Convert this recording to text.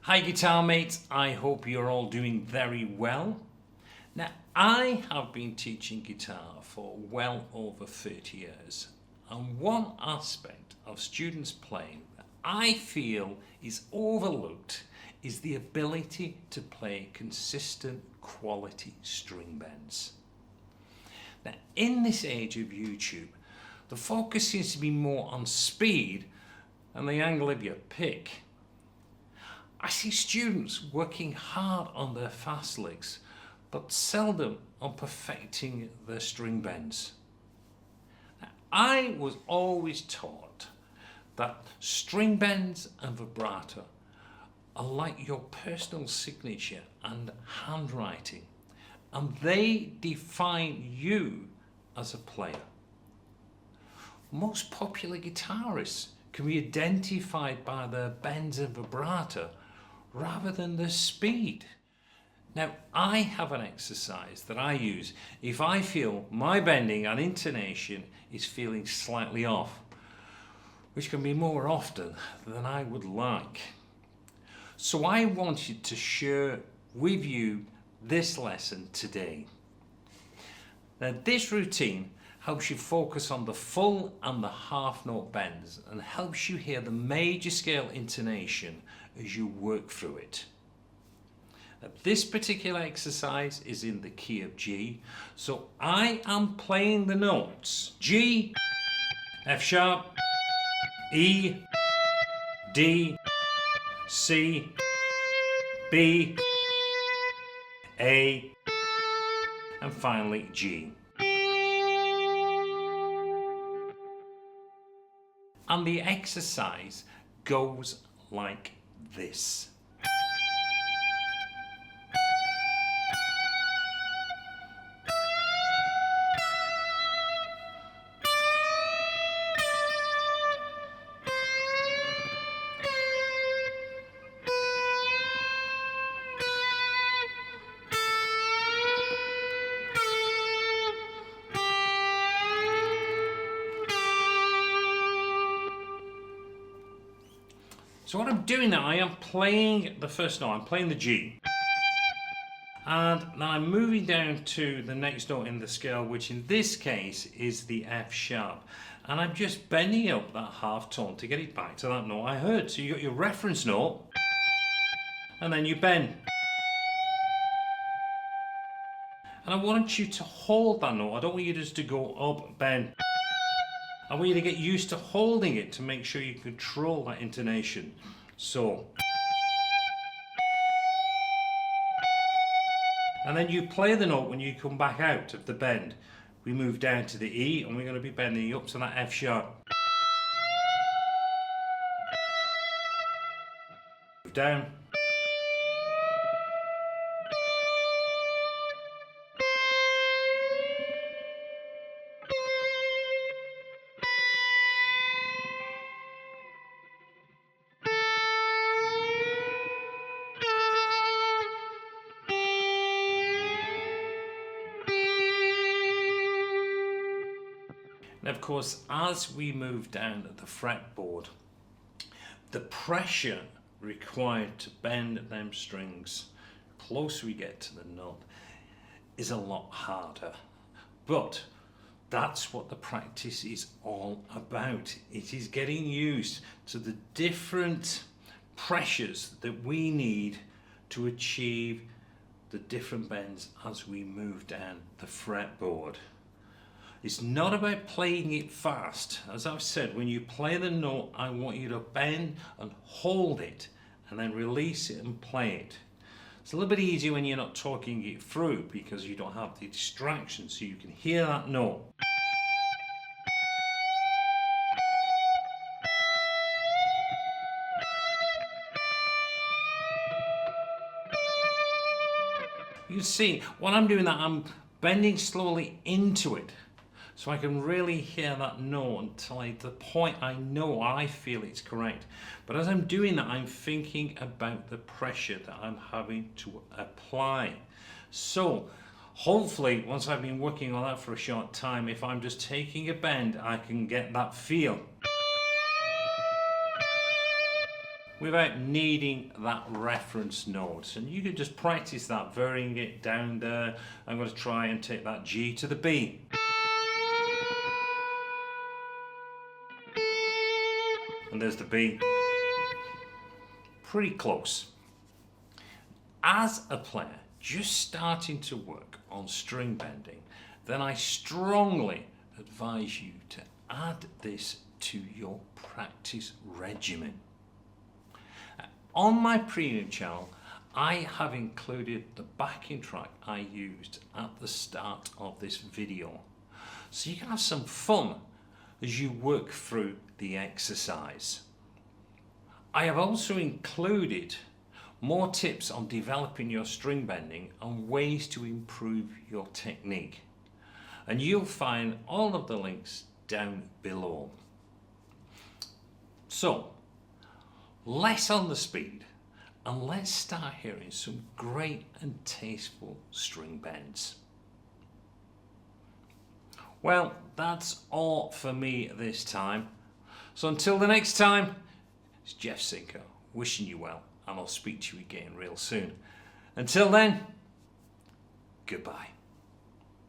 Hi guitar mates, I hope you're all doing very well. Now I have been teaching guitar for well over 30 years, and one aspect of students playing that I feel is overlooked is the ability to play consistent quality string bends. Now in this age of YouTube, the focus seems to be more on speed and the angle of your pick. I see students working hard on their fast licks, but seldom on perfecting their string bends. Now, I was always taught that string bends and vibrato are like your personal signature and handwriting, and they define you as a player. Most popular guitarists can be identified by their bends and vibrato rather than the speed. Now I have an exercise that I use if I feel my bending and intonation is feeling slightly off, which can be more often than I would like. So I wanted to share with you this lesson today. Now this routine helps you focus on the full and the half note bends and helps you hear the major scale intonation as you work through it. Now, this particular exercise is in the key of G, so I am playing the notes G, F sharp, E, D, C, B, A, and finally G. And the exercise goes like this. So what I'm doing now, I am playing the first note, I'm playing the G. And now I'm moving down to the next note in the scale, which in this case is the F sharp. And I'm just bending up that half tone to get it back to that note I heard. So you got your reference note, and then you bend. And I want you to hold that note. I don't want you just to go up, bend. I want you to get used to holding it to make sure you control that intonation. So. And then you play the note when you come back out of the bend. We move down to the E and we're going to be bending up to that F sharp. Move down. And of course, as we move down the fretboard, the pressure required to bend them strings, the closer we get to the note, is a lot harder. But that's what the practice is all about. It is getting used to the different pressures that we need to achieve the different bends as we move down the fretboard. It's not about playing it fast. As I've said, when you play the note, I want you to bend and hold it and then release it and play it. It's a little bit easier when you're not talking it through because you don't have the distraction, so you can hear that note. You can see when I'm doing that, I'm bending slowly into it. So I can really hear that note until the point I know I feel it's correct. But as I'm doing that, I'm thinking about the pressure that I'm having to apply. So hopefully, once I've been working on that for a short time, if I'm just taking a bend, I can get that feel. without needing that reference note. And you can just practice that, varying it down there. I'm going to try and take that G to the B. And there's the B. Pretty close. As a player just starting to work on string bending, then I strongly advise you to add this to your practice regimen. On my premium channel, I have included the backing track I used at the start of this video, so you can have some fun as you work through the exercise. I have also included more tips on developing your string bending and ways to improve your technique, and you'll find all of the links down below. So, less on the speed, and let's start hearing some great and tasteful string bends. Well, that's all for me this time. So until the next time, it's Jeff Sinker wishing you well, and I'll speak to you again real soon. Until then, goodbye.